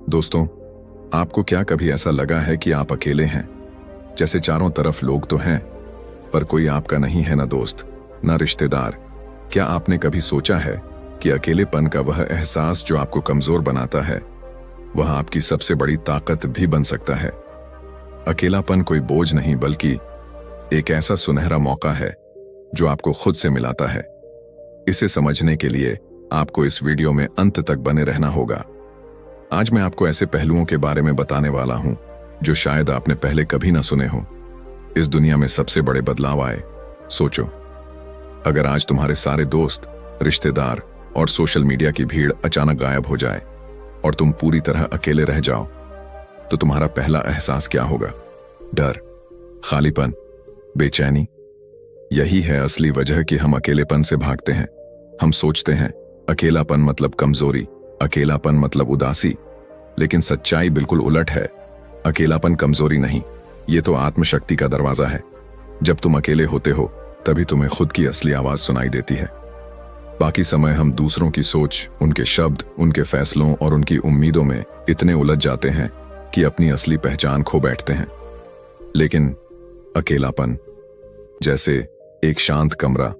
दोस्तों, आपको क्या कभी ऐसा लगा है कि आप अकेले हैं? जैसे चारों तरफ लोग तो हैं, पर कोई आपका नहीं है, ना दोस्त, ना रिश्तेदार। क्या आपने कभी सोचा है कि अकेलेपन का वह एहसास जो आपको कमजोर बनाता है, वह आपकी सबसे बड़ी ताकत भी बन सकता है? अकेलापन कोई बोझ नहीं, बल्कि एक ऐसा सुनहरा मौका है जो आपको खुद से मिलाता है। इसे समझने के लिए आपको इस वीडियो में अंत तक बने रहना होगा। आज मैं आपको ऐसे पहलुओं के बारे में बताने वाला हूं जो शायद आपने पहले कभी ना सुने हो। इस दुनिया में सबसे बड़े बदलाव आए। सोचो, अगर आज तुम्हारे सारे दोस्त, रिश्तेदार और सोशल मीडिया की भीड़ अचानक गायब हो जाए और तुम पूरी तरह अकेले रह जाओ, तो तुम्हारा पहला एहसास क्या होगा? डर, खालीपन, बेचैनी। यही है असली वजह कि हम अकेलेपन से भागते हैं। हम सोचते हैं अकेलापन मतलब कमजोरी, अकेलापन मतलब उदासी। लेकिन सच्चाई बिल्कुल उलट है। अकेलापन कमजोरी नहीं, ये तो आत्मशक्ति का दरवाजा है। जब तुम अकेले होते हो तभी तुम्हें खुद की असली आवाज सुनाई देती है। बाकी समय हम दूसरों की सोच, उनके शब्द, उनके फैसलों और उनकी उम्मीदों में इतने उलझ जाते हैं कि अपनी असली पहचान खो बैठते हैं। लेकिन अकेलापन जैसे एक शांत कमरा,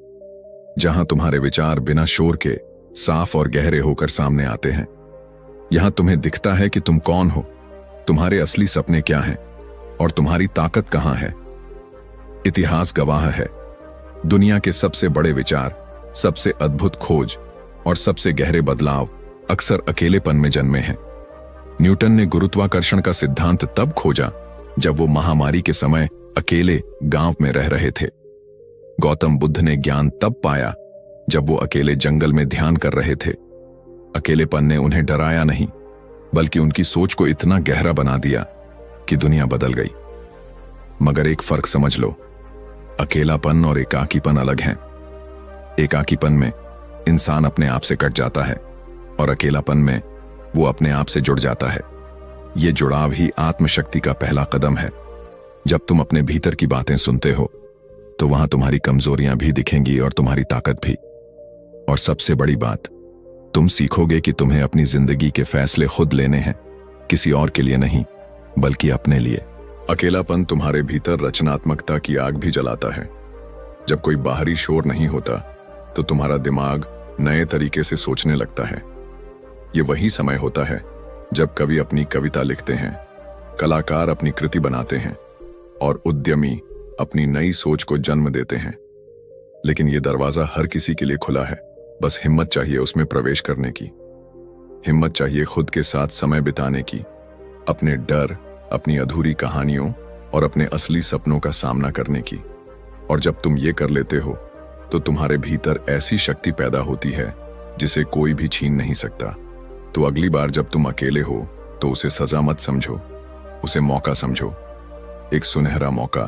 जहां तुम्हारे विचार बिना शोर के साफ और गहरे होकर सामने आते हैं। यहां तुम्हें दिखता है कि तुम कौन हो, तुम्हारे असली सपने क्या हैं और तुम्हारी ताकत कहां है। इतिहास गवाह है, दुनिया के सबसे बड़े विचार, सबसे अद्भुत खोज और सबसे गहरे बदलाव अक्सर अकेलेपन में जन्मे हैं। न्यूटन ने गुरुत्वाकर्षण का सिद्धांत तब खोजा जब वो महामारी के समय अकेले गांव में रह रहे थे। गौतम बुद्ध ने ज्ञान तब पाया जब वो अकेले जंगल में ध्यान कर रहे थे। अकेलेपन ने उन्हें डराया नहीं, बल्कि उनकी सोच को इतना गहरा बना दिया कि दुनिया बदल गई। मगर एक फर्क समझ लो, अकेलापन और एकाकीपन अलग हैं। एकाकीपन में इंसान अपने आप से कट जाता है और अकेलापन में वो अपने आप से जुड़ जाता है। ये जुड़ाव ही आत्मशक्ति का पहला कदम है। जब तुम अपने भीतर की बातें सुनते हो तो वहां तुम्हारी कमजोरियां भी दिखेंगी और तुम्हारी ताकत भी। और सबसे बड़ी बात, तुम सीखोगे कि तुम्हें अपनी जिंदगी के फैसले खुद लेने हैं, किसी और के लिए नहीं, बल्कि अपने लिए। अकेलापन तुम्हारे भीतर रचनात्मकता की आग भी जलाता है। जब कोई बाहरी शोर नहीं होता तो तुम्हारा दिमाग नए तरीके से सोचने लगता है। ये वही समय होता है जब कवि अपनी कविता लिखते हैं, कलाकार अपनी कृति बनाते हैं और उद्यमी अपनी नई सोच को जन्म देते हैं। लेकिन यह दरवाजा हर किसी के लिए खुला है, बस हिम्मत चाहिए उसमें प्रवेश करने की। हिम्मत चाहिए खुद के साथ समय बिताने की, अपने डर, अपनी अधूरी कहानियों और अपने असली सपनों का सामना करने की। और जब तुम ये कर लेते हो तो तुम्हारे भीतर ऐसी शक्ति पैदा होती है जिसे कोई भी छीन नहीं सकता। तो अगली बार जब तुम अकेले हो तो उसे सजा मत समझो, उसे मौका समझो। एक सुनहरा मौका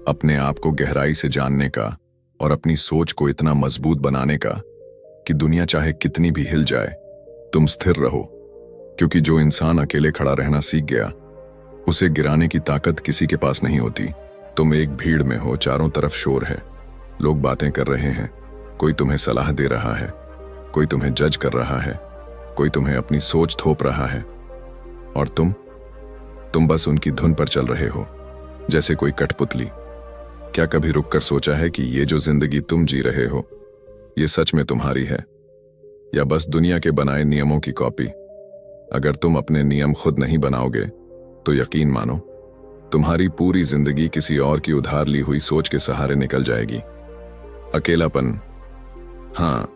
अपने आप को गहराई से जानने का और अपनी सोच को इतना मजबूत बनाने का कि दुनिया चाहे कितनी भी हिल जाए, तुम स्थिर रहो। क्योंकि जो इंसान अकेले खड़ा रहना सीख गया, उसे गिराने की ताकत किसी के पास नहीं होती। तुम एक भीड़ में हो, चारों तरफ शोर है, लोग बातें कर रहे हैं, कोई तुम्हें सलाह दे रहा है, कोई तुम्हें जज कर रहा है, कोई तुम्हें अपनी सोच थोप रहा है, और तुम बस उनकी धुन पर चल रहे हो, जैसे कोई कठपुतली। क्या कभी रुककर सोचा है कि ये जो जिंदगी तुम जी रहे हो, ये सच में तुम्हारी है या बस दुनिया के बनाए नियमों की कॉपी? अगर तुम अपने नियम खुद नहीं बनाओगे तो यकीन मानो, तुम्हारी पूरी जिंदगी किसी और की उधार ली हुई सोच के सहारे निकल जाएगी। अकेलापन, हाँ,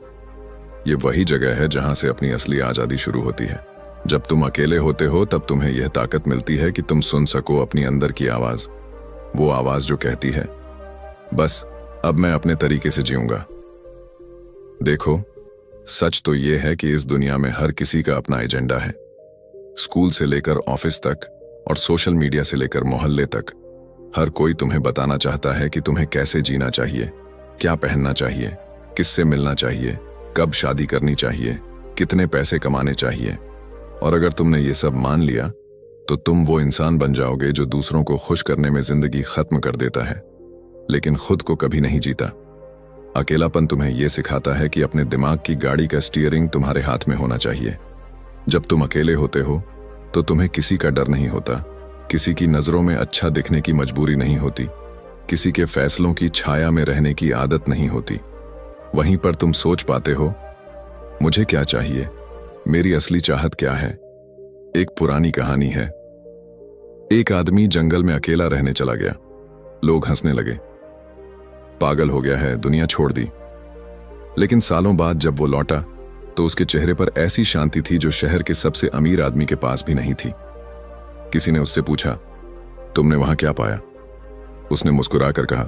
ये वही जगह है जहां से अपनी असली आजादी शुरू होती है। जब तुम अकेले होते हो तब तुम्हें यह ताकत मिलती है कि तुम सुन सको अपनी अंदर की आवाज, वो आवाज जो कहती है, बस अब मैं अपने तरीके से जीऊंगा। देखो, सच तो यह है कि इस दुनिया में हर किसी का अपना एजेंडा है। स्कूल से लेकर ऑफिस तक और सोशल मीडिया से लेकर मोहल्ले तक, हर कोई तुम्हें बताना चाहता है कि तुम्हें कैसे जीना चाहिए, क्या पहनना चाहिए, किससे मिलना चाहिए, कब शादी करनी चाहिए, कितने पैसे कमाने चाहिए। और अगर तुमने ये सब मान लिया तो तुम वो इंसान बन जाओगे जो दूसरों को खुश करने में जिंदगी खत्म कर देता है, लेकिन खुद को कभी नहीं जीता। अकेलापन तुम्हें यह सिखाता है कि अपने दिमाग की गाड़ी का स्टीयरिंग तुम्हारे हाथ में होना चाहिए। जब तुम अकेले होते हो तो तुम्हें किसी का डर नहीं होता, किसी की नजरों में अच्छा दिखने की मजबूरी नहीं होती, किसी के फैसलों की छाया में रहने की आदत नहीं होती। वहीं पर तुम सोच पाते हो, मुझे क्या चाहिए, मेरी असली चाहत क्या है। एक पुरानी कहानी है। एक आदमी जंगल में अकेला रहने चला गया। लोग हंसने लगे, पागल हो गया है, दुनिया छोड़ दी। लेकिन सालों बाद जब वो लौटा तो उसके चेहरे पर ऐसी शांति थी जो शहर के सबसे अमीर आदमी के पास भी नहीं थी। किसी ने उससे पूछा, तुमने वहां क्या पाया? उसने मुस्कुराकर कहा,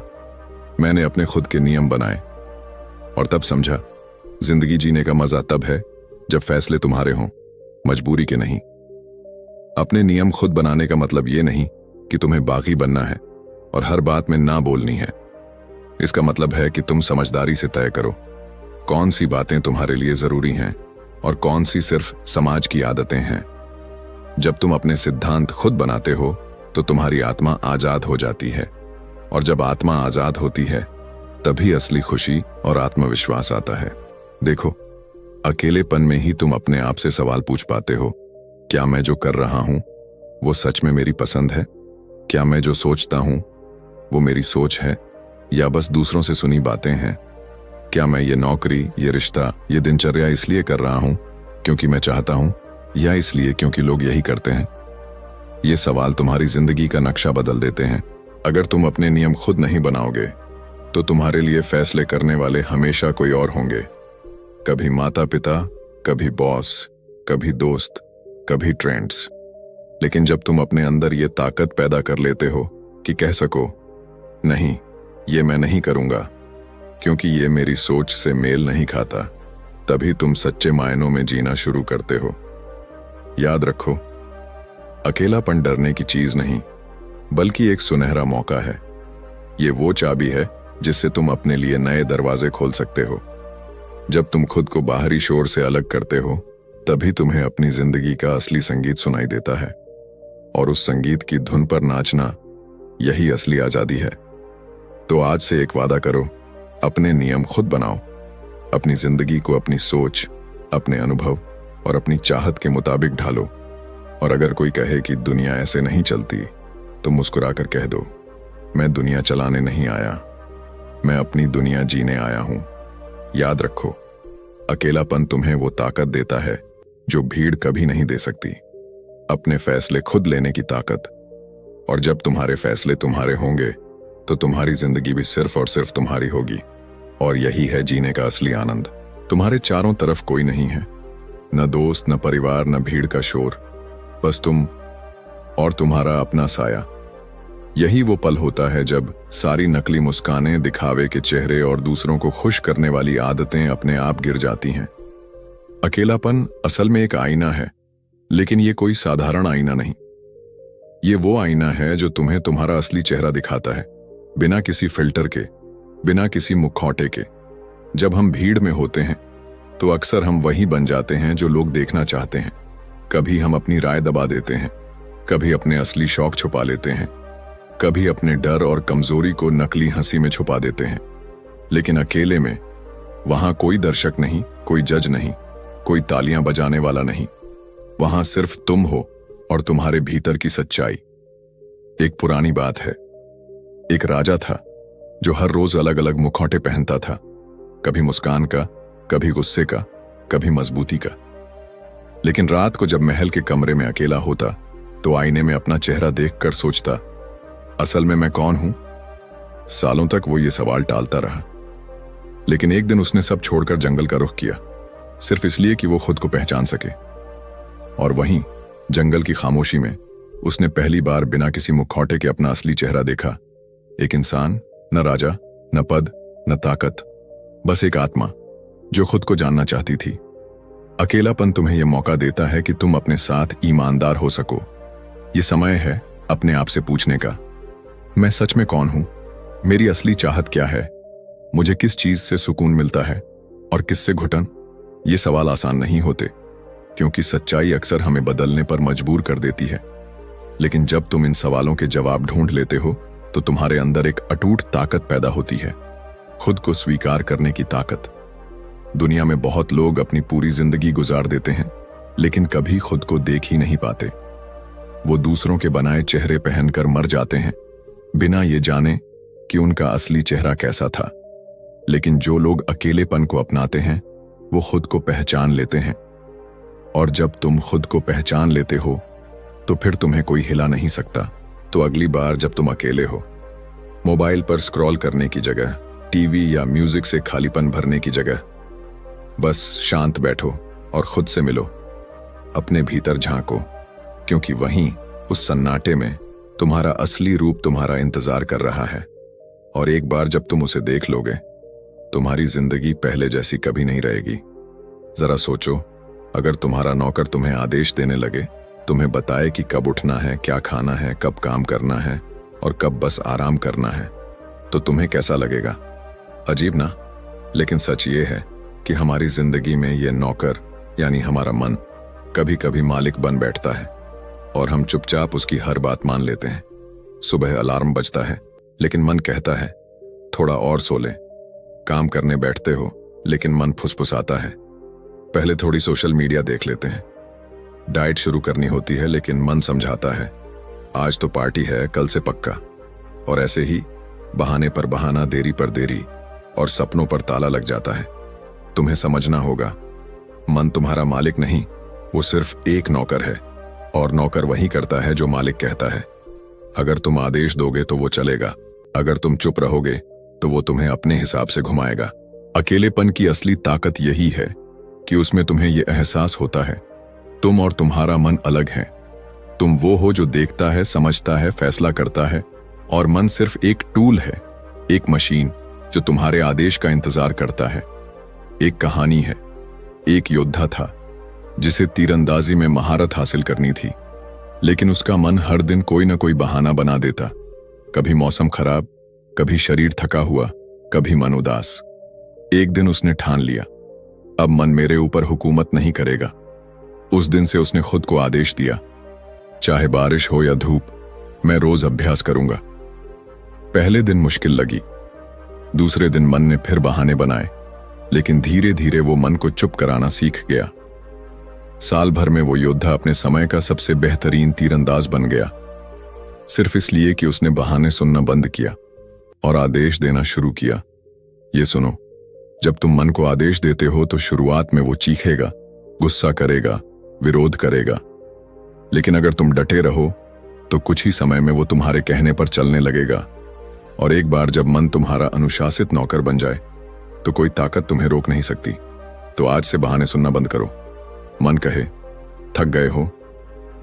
मैंने अपने खुद के नियम बनाए और तब समझा, जिंदगी जीने का मजा तब है जब फैसले तुम्हारे हों, मजबूरी के नहीं। अपने नियम खुद बनाने का मतलब ये नहीं कि तुम्हें बागी बनना है और हर बात में ना बोलनी है। इसका मतलब है कि तुम समझदारी से तय करो कौन सी बातें तुम्हारे लिए जरूरी हैं और कौन सी सिर्फ समाज की आदतें हैं। जब तुम अपने सिद्धांत खुद बनाते हो तो तुम्हारी आत्मा आजाद हो जाती है, और जब आत्मा आजाद होती है तभी असली खुशी और आत्मविश्वास आता है। देखो, अकेलेपन में ही तुम अपने आप से सवाल पूछ पाते हो, क्या मैं जो कर रहा हूं वो सच में मेरी पसंद है? क्या मैं जो सोचता हूं वो मेरी सोच है या बस दूसरों से सुनी बातें हैं? क्या मैं ये नौकरी, ये रिश्ता, ये दिनचर्या इसलिए कर रहा हूं क्योंकि मैं चाहता हूं या इसलिए क्योंकि लोग यही करते हैं? ये सवाल तुम्हारी जिंदगी का नक्शा बदल देते हैं। अगर तुम अपने नियम खुद नहीं बनाओगे तो तुम्हारे लिए फैसले करने वाले हमेशा कोई और होंगे। कभी माता पिता, कभी बॉस, कभी दोस्त, कभी ट्रेंड्स। लेकिन जब तुम अपने अंदर ये ताकत पैदा कर लेते हो कि कह सको, नहीं, ये मैं नहीं करूंगा क्योंकि ये मेरी सोच से मेल नहीं खाता, तभी तुम सच्चे मायनों में जीना शुरू करते हो। याद रखो, अकेलापन डरने की चीज नहीं बल्कि एक सुनहरा मौका है। ये वो चाबी है जिससे तुम अपने लिए नए दरवाजे खोल सकते हो। जब तुम खुद को बाहरी शोर से अलग करते हो तभी तुम्हें अपनी जिंदगी का असली संगीत सुनाई देता है, और उस संगीत की धुन पर नाचना यही असली आजादी है। तो आज से एक वादा करो, अपने नियम खुद बनाओ, अपनी जिंदगी को अपनी सोच, अपने अनुभव और अपनी चाहत के मुताबिक ढालो। और अगर कोई कहे कि दुनिया ऐसे नहीं चलती तो मुस्कुराकर कह दो, मैं दुनिया चलाने नहीं आया, मैं अपनी दुनिया जीने आया हूं। याद रखो, अकेलापन तुम्हें वो ताकत देता है जो भीड़ कभी नहीं दे सकती, अपने फैसले खुद लेने की ताकत। और जब तुम्हारे फैसले तुम्हारे होंगे तो तुम्हारी जिंदगी भी सिर्फ और सिर्फ तुम्हारी होगी, और यही है जीने का असली आनंद। तुम्हारे चारों तरफ कोई नहीं है, न दोस्त, न परिवार, न भीड़ का शोर, बस तुम और तुम्हारा अपना साया। यही वो पल होता है जब सारी नकली मुस्कानें, दिखावे के चेहरे और दूसरों को खुश करने वाली आदतें अपने आप गिर जाती हैं। अकेलापन असल में एक आईना है, लेकिन ये कोई साधारण आईना नहीं। ये वो आईना है जो तुम्हें तुम्हारा असली चेहरा दिखाता है, बिना किसी फिल्टर के, बिना किसी मुखौटे के। जब हम भीड़ में होते हैं तो अक्सर हम वही बन जाते हैं जो लोग देखना चाहते हैं। कभी हम अपनी राय दबा देते हैं, कभी अपने असली शौक छुपा लेते हैं, कभी अपने डर और कमजोरी को नकली हंसी में छुपा देते हैं। लेकिन अकेले में वहां कोई दर्शक नहीं, कोई जज नहीं, कोई तालियां बजाने वाला नहीं। वहां सिर्फ तुम हो और तुम्हारे भीतर की सच्चाई। एक पुरानी बात है, एक राजा था जो हर रोज अलग अलग मुखौटे पहनता था, कभी मुस्कान का, कभी गुस्से का, कभी मजबूती का। लेकिन रात को जब महल के कमरे में अकेला होता तो आईने में अपना चेहरा देखकर सोचता, असल में मैं कौन हूं? सालों तक वो ये सवाल टालता रहा, लेकिन एक दिन उसने सब छोड़कर जंगल का रुख किया, सिर्फ इसलिए कि वो खुद को पहचान सके। और वहीं जंगल की खामोशी में उसने पहली बार बिना किसी मुखौटे के अपना असली चेहरा देखा। एक इंसान, न राजा, न पद, न ताकत, बस एक आत्मा जो खुद को जानना चाहती थी। अकेलापन तुम्हें यह मौका देता है कि तुम अपने साथ ईमानदार हो सको। ये समय है अपने आप से पूछने का, मैं सच में कौन हूं? मेरी असली चाहत क्या है? मुझे किस चीज से सुकून मिलता है और किससे घुटन? ये सवाल आसान नहीं होते, क्योंकि सच्चाई अक्सर हमें बदलने पर मजबूर कर देती है। लेकिन जब तुम इन सवालों के जवाब ढूंढ लेते हो तो तुम्हारे अंदर एक अटूट ताकत पैदा होती है, खुद को स्वीकार करने की ताकत। दुनिया में बहुत लोग अपनी पूरी जिंदगी गुजार देते हैं, लेकिन कभी खुद को देख ही नहीं पाते। वो दूसरों के बनाए चेहरे पहनकर मर जाते हैं बिना ये जाने कि उनका असली चेहरा कैसा था। लेकिन जो लोग अकेलेपन को अपनाते हैं वो खुद को पहचान लेते हैं, और जब तुम खुद को पहचान लेते हो तो फिर तुम्हें कोई हिला नहीं सकता। तो अगली बार जब तुम अकेले हो, मोबाइल पर स्क्रॉल करने की जगह, टीवी या म्यूजिक से खालीपन भरने की जगह, बस शांत बैठो और खुद से मिलो, अपने भीतर झांको, क्योंकि वहीं उस सन्नाटे में तुम्हारा असली रूप तुम्हारा इंतजार कर रहा है। और एक बार जब तुम उसे देख लोगे, तुम्हारी जिंदगी पहले जैसी कभी नहीं रहेगी। जरा सोचो, अगर तुम्हारा नौकर तुम्हें आदेश देने लगे, तुम्हें बताए कि कब उठना है, क्या खाना है, कब काम करना है और कब बस आराम करना है, तो तुम्हें कैसा लगेगा? अजीब ना? लेकिन सच ये है कि हमारी जिंदगी में ये नौकर यानी हमारा मन कभी कभी मालिक बन बैठता है और हम चुपचाप उसकी हर बात मान लेते हैं। सुबह अलार्म बजता है लेकिन मन कहता है थोड़ा और सो ले। काम करने बैठते हो लेकिन मन फुसफुसाता है पहले थोड़ी सोशल मीडिया देख लेते हैं। डाइट शुरू करनी होती है लेकिन मन समझाता है आज तो पार्टी है, कल से पक्का। और ऐसे ही बहाने पर बहाना, देरी पर देरी, और सपनों पर ताला लग जाता है। तुम्हें समझना होगा, मन तुम्हारा मालिक नहीं, वो सिर्फ एक नौकर है, और नौकर वही करता है जो मालिक कहता है। अगर तुम आदेश दोगे तो वो चलेगा, अगर तुम चुप रहोगे तो वो तुम्हें अपने हिसाब से घुमाएगा। अकेलेपन की असली ताकत यही है कि उसमें तुम्हें यह एहसास होता है तुम और तुम्हारा मन अलग हैं। तुम वो हो जो देखता है, समझता है, फैसला करता है, और मन सिर्फ एक टूल है, एक मशीन जो तुम्हारे आदेश का इंतजार करता है। एक कहानी है, एक योद्धा था जिसे तीरंदाजी में महारत हासिल करनी थी, लेकिन उसका मन हर दिन कोई ना कोई बहाना बना देता। कभी मौसम खराब, कभी शरीर थका हुआ, कभी मन उदास। एक दिन उसने ठान लिया, अब मन मेरे ऊपर हुकूमत नहीं करेगा। उस दिन से उसने खुद को आदेश दिया, चाहे बारिश हो या धूप, मैं रोज अभ्यास करूंगा। पहले दिन मुश्किल लगी, दूसरे दिन मन ने फिर बहाने बनाए, लेकिन धीरे धीरे वो मन को चुप कराना सीख गया। साल भर में वो योद्धा अपने समय का सबसे बेहतरीन तीरंदाज बन गया, सिर्फ इसलिए कि उसने बहाने सुनना बंद किया और आदेश देना शुरू किया। ये सुनो, जब तुम मन को आदेश देते हो तो शुरुआत में वो चीखेगा, गुस्सा करेगा, विरोध करेगा, लेकिन अगर तुम डटे रहो तो कुछ ही समय में वो तुम्हारे कहने पर चलने लगेगा। और एक बार जब मन तुम्हारा अनुशासित नौकर बन जाए तो कोई ताकत तुम्हें रोक नहीं सकती। तो आज से बहाने सुनना बंद करो। मन कहे थक गए हो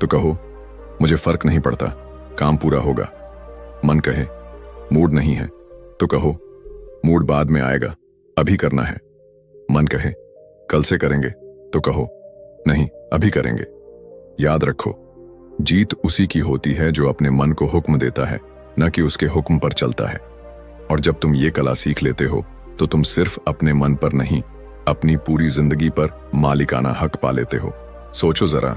तो कहो मुझे फर्क नहीं पड़ता, काम पूरा होगा। मन कहे मूड नहीं है तो कहो मूड बाद में आएगा, अभी करना है। मन कहे कल से करेंगे तो कहो नहीं, अभी करेंगे। याद रखो, जीत उसी की होती है जो अपने मन को हुक्म देता है, न कि उसके हुक्म पर चलता है। और जब तुम ये कला सीख लेते हो तो तुम सिर्फ अपने मन पर नहीं, अपनी पूरी जिंदगी पर मालिकाना हक पा लेते हो। सोचो जरा,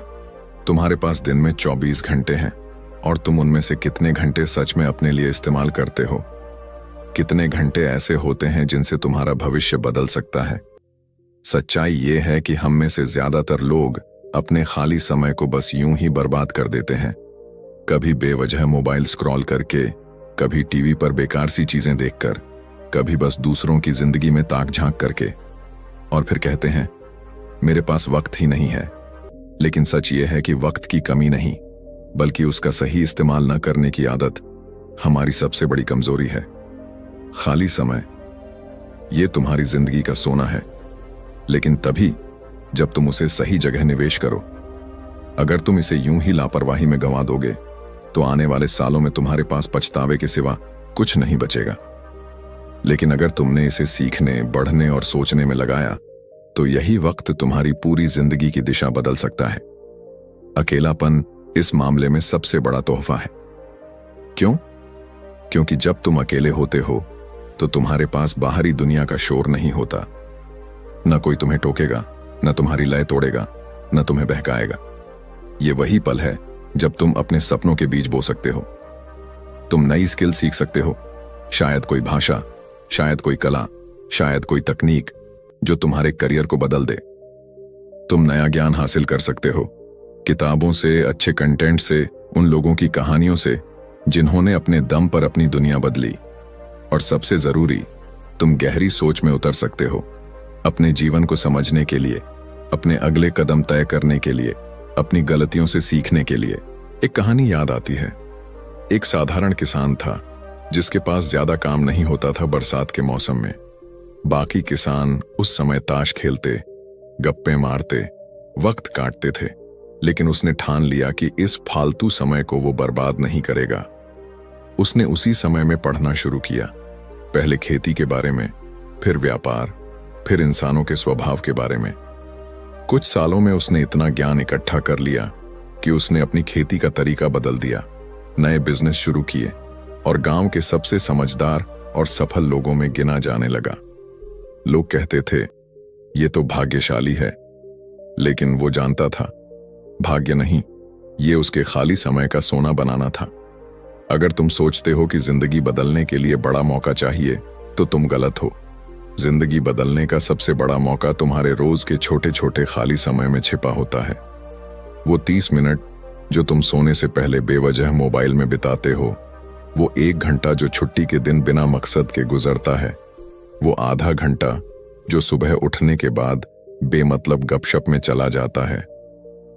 तुम्हारे पास दिन में 24 घंटे हैं और तुम उनमें से कितने घंटे सच में अपने लिए इस्तेमाल करते हो? कितने घंटे ऐसे होते हैं जिनसे तुम्हारा भविष्य बदल सकता है? सच्चाई ये है कि हम में से ज्यादातर लोग अपने खाली समय को बस यूं ही बर्बाद कर देते हैं, कभी बेवजह मोबाइल स्क्रॉल करके, कभी टीवी पर बेकार सी चीजें देखकर, कभी बस दूसरों की जिंदगी में ताक झांक करके, और फिर कहते हैं मेरे पास वक्त ही नहीं है। लेकिन सच ये है कि वक्त की कमी नहीं, बल्कि उसका सही इस्तेमाल न करने की आदत हमारी सबसे बड़ी कमजोरी है। खाली समय ये तुम्हारी जिंदगी का सोना है, लेकिन तभी जब तुम उसे सही जगह निवेश करो। अगर तुम इसे यूं ही लापरवाही में गंवा दोगे तो आने वाले सालों में तुम्हारे पास पछतावे के सिवा कुछ नहीं बचेगा। लेकिन अगर तुमने इसे सीखने, बढ़ने और सोचने में लगाया तो यही वक्त तुम्हारी पूरी जिंदगी की दिशा बदल सकता है। अकेलापन इस मामले में सबसे बड़ा तोहफा है। क्यों? क्योंकि जब तुम अकेले होते हो तो तुम्हारे पास बाहरी दुनिया का शोर नहीं होता। न कोई तुम्हें टोकेगा, न तुम्हारी लय तोड़ेगा, न तुम्हें बहकाएगा। ये वही पल है जब तुम अपने सपनों के बीज बो सकते हो। तुम नई स्किल सीख सकते हो, शायद कोई भाषा, शायद कोई कला, शायद कोई तकनीक जो तुम्हारे करियर को बदल दे। तुम नया ज्ञान हासिल कर सकते हो, किताबों से, अच्छे कंटेंट से, उन लोगों की कहानियों से जिन्होंने अपने दम पर अपनी दुनिया बदली। और सबसे जरूरी, तुम गहरी सोच में उतर सकते हो, अपने जीवन को समझने के लिए, अपने अगले कदम तय करने के लिए, अपनी गलतियों से सीखने के लिए। एक कहानी याद आती है। एक साधारण किसान था जिसके पास ज्यादा काम नहीं होता था बरसात के मौसम में। बाकी किसान उस समय ताश खेलते, गप्पे मारते, वक्त काटते थे, लेकिन उसने ठान लिया कि इस फालतू समय को वो बर्बाद नहीं करेगा। उसने उसी समय में पढ़ना शुरू किया, पहले खेती के बारे में, फिर व्यापार, फिर इंसानों के स्वभाव के बारे में। कुछ सालों में उसने इतना ज्ञान इकट्ठा कर लिया कि उसने अपनी खेती का तरीका बदल दिया, नए बिजनेस शुरू किए और गांव के सबसे समझदार और सफल लोगों में गिना जाने लगा। लोग कहते थे ये तो भाग्यशाली है, लेकिन वो जानता था भाग्य नहीं, ये उसके खाली समय का सोना बनाना था। अगर तुम सोचते हो कि जिंदगी बदलने के लिए बड़ा मौका चाहिए तो तुम गलत हो। जिंदगी बदलने का सबसे बड़ा मौका तुम्हारे रोज के छोटे छोटे खाली समय में छिपा होता है। वो 30 मिनट जो तुम सोने से पहले बेवजह मोबाइल में बिताते हो, वो 1 घंटा जो छुट्टी के दिन बिना मकसद के गुजरता है, वो आधा घंटा जो सुबह उठने के बाद बेमतलब गपशप में चला जाता है।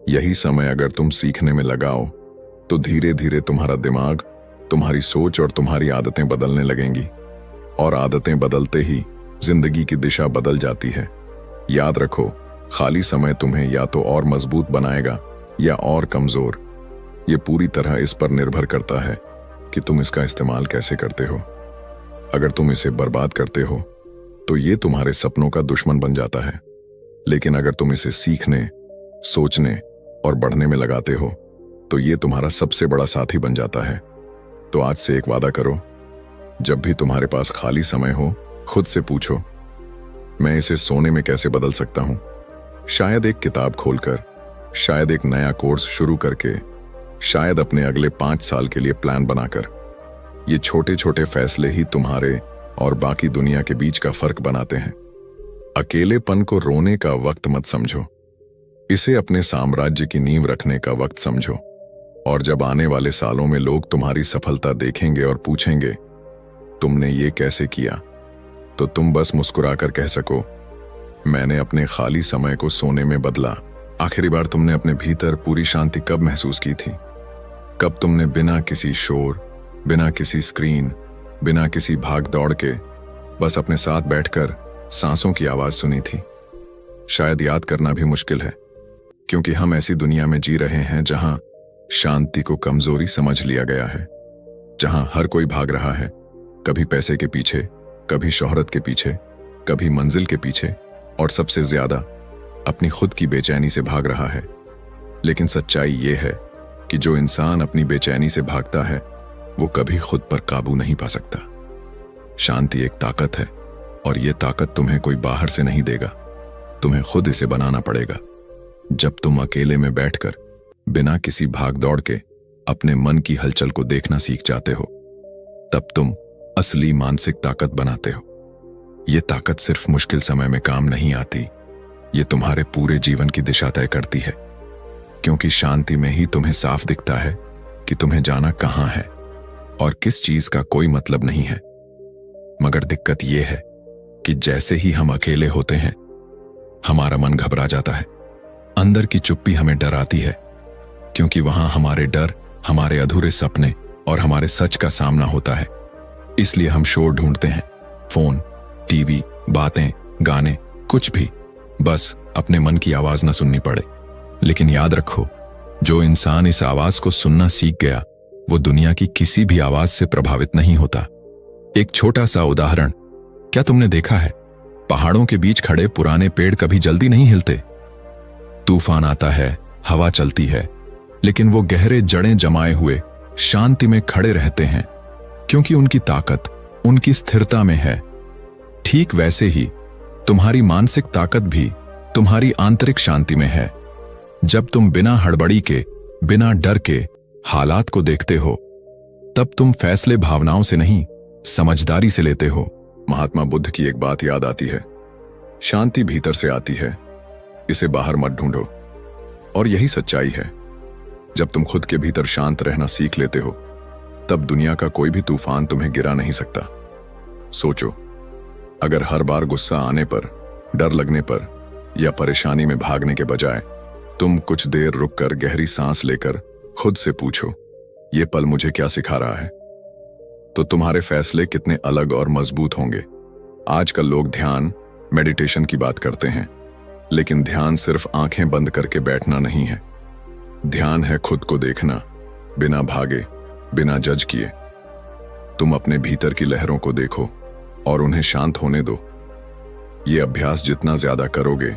यही समय अगर तुम सीखने में लगाओ तो धीरे धीरे तुम्हारा दिमाग, तुम्हारी सोच और तुम्हारी आदतें बदलने लगेंगी। और आदतें बदलते ही जिंदगी की दिशा बदल जाती है। याद रखो, खाली समय तुम्हें या तो और मजबूत बनाएगा या और कमजोर। ये पूरी तरह इस पर निर्भर करता है कि तुम इसका इस्तेमाल कैसे करते हो। अगर तुम इसे बर्बाद करते हो तो ये तुम्हारे सपनों का दुश्मन बन जाता है, लेकिन अगर तुम इसे सीखने, सोचने और बढ़ने में लगाते हो तो ये तुम्हारा सबसे बड़ा साथी बन जाता है। तो आज से एक वादा करो, जब भी तुम्हारे पास खाली समय हो, खुद से पूछो, मैं इसे सोने में कैसे बदल सकता हूं। शायद एक किताब खोलकर, शायद एक नया कोर्स शुरू करके, शायद अपने अगले 5 साल के लिए प्लान बनाकर। ये छोटे छोटे फैसले ही तुम्हारे और बाकी दुनिया के बीच का फर्क बनाते हैं। अकेलेपन को रोने का वक्त मत समझो, इसे अपने साम्राज्य की नींव रखने का वक्त समझो। और जब आने वाले सालों में लोग तुम्हारी सफलता देखेंगे और पूछेंगे तुमने ये कैसे किया, तो तुम बस मुस्कुराकर कह सको, मैंने अपने खाली समय को सोने में बदला। आखिरी बार तुमने अपने भीतर पूरी शांति कब महसूस की थी? कब तुमने बिना किसी शोर, बिना किसी स्क्रीन, बिना किसी भाग दौड़ के बस अपने साथ बैठकर सांसों की आवाज सुनी थी? शायद याद करना भी मुश्किल है, क्योंकि हम ऐसी दुनिया में जी रहे हैं जहां शांति को कमजोरी समझ लिया गया है, जहां हर कोई भाग रहा है, कभी पैसे के पीछे, कभी शोहरत के पीछे, कभी मंजिल के पीछे, और सबसे ज्यादा अपनी खुद की बेचैनी से भाग रहा है। लेकिन सच्चाई ये है कि जो इंसान अपनी बेचैनी से भागता है वो कभी खुद पर काबू नहीं पा सकता। शांति एक ताकत है और ये ताकत तुम्हें कोई बाहर से नहीं देगा, तुम्हें खुद इसे बनाना पड़ेगा। जब तुम अकेले में बैठकर बिना किसी भाग दौड़ के अपने मन की हलचल को देखना सीख जाते हो, तब तुम असली मानसिक ताकत बनाते हो। ये ताकत सिर्फ मुश्किल समय में काम नहीं आती, ये तुम्हारे पूरे जीवन की दिशा तय करती है, क्योंकि शांति में ही तुम्हें साफ दिखता है कि तुम्हें जाना कहां है और किस चीज का कोई मतलब नहीं है। मगर दिक्कत यह है कि जैसे ही हम अकेले होते हैं, हमारा मन घबरा जाता है, अंदर की चुप्पी हमें डराती है, क्योंकि वहां हमारे डर, हमारे अधूरे सपने और हमारे सच का सामना होता है। इसलिए हम शोर ढूंढते हैं, फोन, टीवी, बातें, गाने, कुछ भी, बस अपने मन की आवाज न सुननी पड़े। लेकिन याद रखो, जो इंसान इस आवाज को सुनना सीख गया वो दुनिया की किसी भी आवाज से प्रभावित नहीं होता। एक छोटा सा उदाहरण, क्या तुमने देखा है पहाड़ों के बीच खड़े पुराने पेड़ कभी जल्दी नहीं हिलते? तूफान आता है, हवा चलती है, लेकिन वो गहरे जड़ें जमाए हुए शांति में खड़े रहते हैं, क्योंकि उनकी ताकत उनकी स्थिरता में है। ठीक वैसे ही तुम्हारी मानसिक ताकत भी तुम्हारी आंतरिक शांति में है। जब तुम बिना हड़बड़ी के, बिना डर के हालात को देखते हो, तब तुम फैसले भावनाओं से नहीं, समझदारी से लेते हो। महात्मा बुद्ध की एक बात याद आती है, शांति भीतर से आती है, इसे बाहर मत ढूंढो। और यही सच्चाई है। जब तुम खुद के भीतर शांत रहना सीख लेते हो, तब दुनिया का कोई भी तूफान तुम्हें गिरा नहीं सकता। सोचो, अगर हर बार गुस्सा आने पर, डर लगने पर या परेशानी में भागने के बजाय तुम कुछ देर रुककर गहरी सांस लेकर खुद से पूछो, ये पल मुझे क्या सिखा रहा है, तो तुम्हारे फैसले कितने अलग और मजबूत होंगे। आजकल लोग ध्यान, मेडिटेशन की बात करते हैं, लेकिन ध्यान सिर्फ आंखें बंद करके बैठना नहीं है। ध्यान है खुद को देखना, बिना भागे, बिना जज किए। तुम अपने भीतर की लहरों को देखो और उन्हें शांत होने दो। ये अभ्यास जितना ज्यादा करोगे,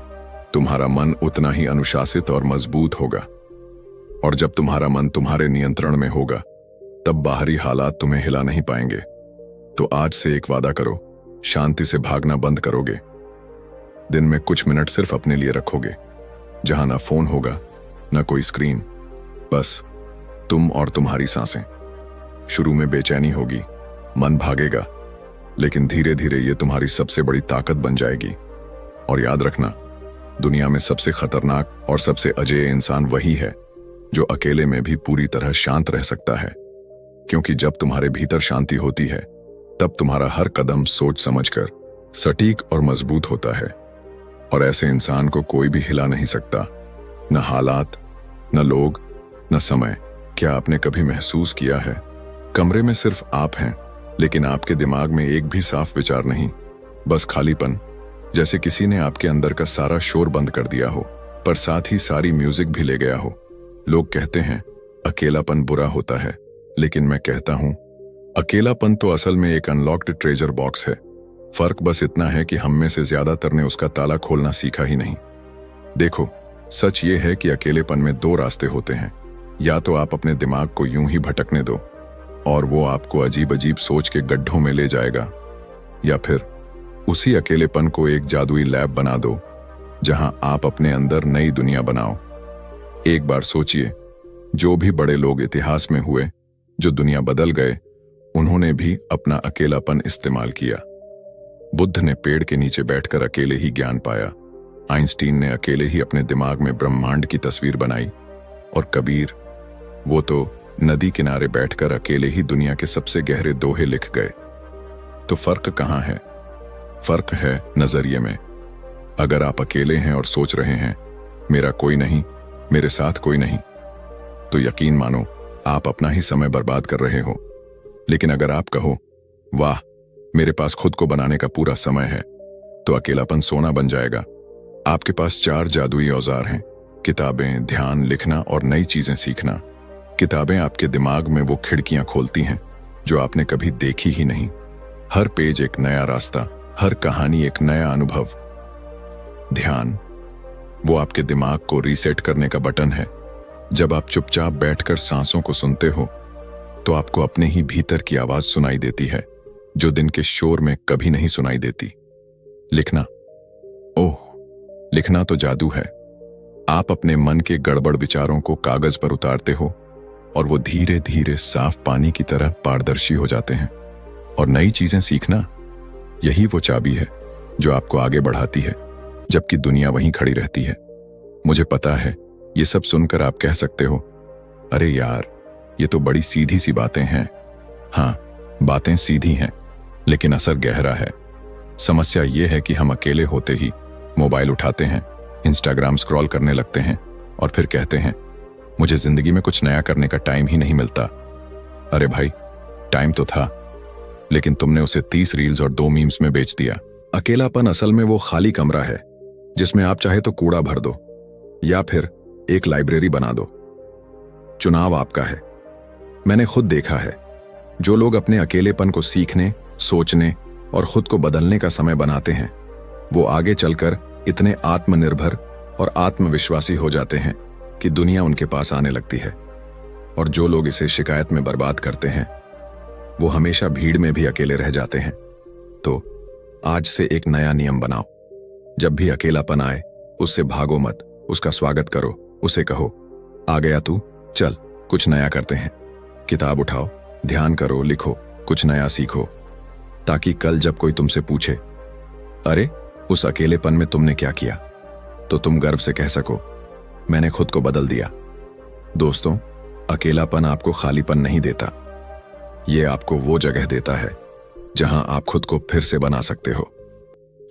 तुम्हारा मन उतना ही अनुशासित और मजबूत होगा। और जब तुम्हारा मन तुम्हारे नियंत्रण में होगा, तब बाहरी हालात तुम्हें हिला नहीं पाएंगे। तो आज से एक वादा करो, शांति से भागना बंद करोगे। दिन में कुछ मिनट सिर्फ अपने लिए रखोगे, जहां ना फोन होगा, ना कोई स्क्रीन, बस तुम और तुम्हारी सांसें। शुरू में बेचैनी होगी, मन भागेगा, लेकिन धीरे धीरे ये तुम्हारी सबसे बड़ी ताकत बन जाएगी। और याद रखना, दुनिया में सबसे खतरनाक और सबसे अजेय इंसान वही है जो अकेले में भी पूरी तरह शांत रह सकता है। क्योंकि जब तुम्हारे भीतर शांति होती है, तब तुम्हारा हर कदम सोच समझकर सटीक और मजबूत होता है। और ऐसे इंसान को कोई भी हिला नहीं सकता, न हालात, न लोग, न समय। क्या आपने कभी महसूस किया है, कमरे में सिर्फ आप हैं, लेकिन आपके दिमाग में एक भी साफ विचार नहीं, बस खालीपन, जैसे किसी ने आपके अंदर का सारा शोर बंद कर दिया हो, पर साथ ही सारी म्यूजिक भी ले गया हो। लोग कहते हैं अकेलापन बुरा होता है, लेकिन मैं कहता हूं, अकेलापन तो असल में एक अनलॉक्ड ट्रेजर बॉक्स है। फर्क बस इतना है कि हम में से ज्यादातर ने उसका ताला खोलना सीखा ही नहीं। देखो, सच ये है कि अकेलेपन में दो रास्ते होते हैं। या तो आप अपने दिमाग को यूं ही भटकने दो और वो आपको अजीब अजीब सोच के गड्ढों में ले जाएगा, या फिर उसी अकेलेपन को एक जादुई लैब बना दो जहां आप अपने अंदर नई दुनिया बनाओ। एक बार सोचिए, जो भी बड़े लोग इतिहास में हुए, जो दुनिया बदल गए, उन्होंने भी अपना अकेलापन इस्तेमाल किया। बुद्ध ने पेड़ के नीचे बैठकर अकेले ही ज्ञान पाया। आइंस्टीन ने अकेले ही अपने दिमाग में ब्रह्मांड की तस्वीर बनाई। और कबीर, वो तो नदी किनारे बैठकर अकेले ही दुनिया के सबसे गहरे दोहे लिख गए। तो फर्क कहां है? फर्क है नजरिए में। अगर आप अकेले हैं और सोच रहे हैं मेरा कोई नहीं, मेरे साथ कोई नहीं, तो यकीन मानो आप अपना ही समय बर्बाद कर रहे हो। लेकिन अगर आप कहो, वाह, मेरे पास खुद को बनाने का पूरा समय है, तो अकेलापन सोना बन जाएगा। आपके पास 4 जादुई औजार हैं: किताबें, ध्यान, लिखना और नई चीजें सीखना। किताबें आपके दिमाग में वो खिड़कियां खोलती हैं जो आपने कभी देखी ही नहीं। हर पेज एक नया रास्ता, हर कहानी एक नया अनुभव। ध्यान, वो आपके दिमाग को रीसेट करने का बटन है। जब आप चुपचाप बैठकर सांसों को सुनते हो, तो आपको अपने ही भीतर की आवाज सुनाई देती है, जो दिन के शोर में कभी नहीं सुनाई देती। लिखना, ओह, लिखना तो जादू है। आप अपने मन के गड़बड़ विचारों को कागज पर उतारते हो और वो धीरे धीरे साफ पानी की तरह पारदर्शी हो जाते हैं। और नई चीजें सीखना, यही वो चाबी है जो आपको आगे बढ़ाती है, जबकि दुनिया वहीं खड़ी रहती है। मुझे पता है, ये सब सुनकर आप कह सकते हो, अरे यार, ये तो बड़ी सीधी सी बातें हैं। हाँ, बातें सीधी हैं, लेकिन असर गहरा है। समस्या ये है कि हम अकेले होते ही मोबाइल उठाते हैं, इंस्टाग्राम स्क्रॉल करने लगते हैं और फिर कहते हैं, मुझे जिंदगी में कुछ नया करने का टाइम ही नहीं मिलता। अरे भाई, टाइम तो था, लेकिन तुमने उसे 30 रील्स और 2 मीम्स में बेच दिया। अकेलापन असल में वो खाली कमरा है जिसमें आप चाहे तो कूड़ा भर दो या फिर एक लाइब्रेरी बना दो। चुनाव आपका है। मैंने खुद देखा है, जो लोग अपने अकेलेपन को सीखने, सोचने और खुद को बदलने का समय बनाते हैं, वो आगे चलकर इतने आत्मनिर्भर और आत्मविश्वासी हो जाते हैं कि दुनिया उनके पास आने लगती है। और जो लोग इसे शिकायत में बर्बाद करते हैं, वो हमेशा भीड़ में भी अकेले रह जाते हैं। तो आज से एक नया नियम बनाओ। जब भी अकेलापन आए, उससे भागो मत, उसका स्वागत करो। उसे कहो, आ गया तू, चल कुछ नया करते हैं। किताब उठाओ, ध्यान करो, लिखो, कुछ नया सीखो, ताकि कल जब कोई तुमसे पूछे, अरे उस अकेलेपन में तुमने क्या किया, तो तुम गर्व से कह सको, मैंने खुद को बदल दिया। दोस्तों, अकेलापन आपको खालीपन नहीं देता। ये आपको वो जगह देता है जहां आप खुद को फिर से बना सकते हो।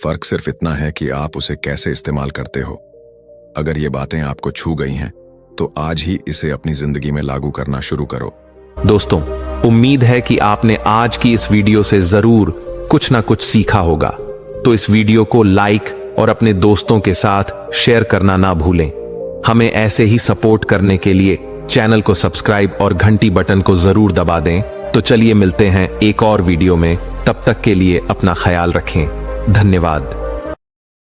फर्क सिर्फ इतना है कि आप उसे कैसे इस्तेमाल करते हो। अगर ये बातें आपको छू गई हैं, तो आज ही इसे अपनी जिंदगी में लागू करना शुरू करो। दोस्तों, उम्मीद है कि आपने आज की इस वीडियो से जरूर कुछ ना कुछ सीखा होगा। तो इस वीडियो को लाइक और अपने दोस्तों के साथ शेयर करना ना भूलें। हमें ऐसे ही सपोर्ट करने के लिए चैनल को सब्सक्राइब और घंटी बटन को जरूर दबा दें। तो चलिए मिलते हैं एक और वीडियो में। तब तक के लिए अपना ख्याल रखें। धन्यवाद।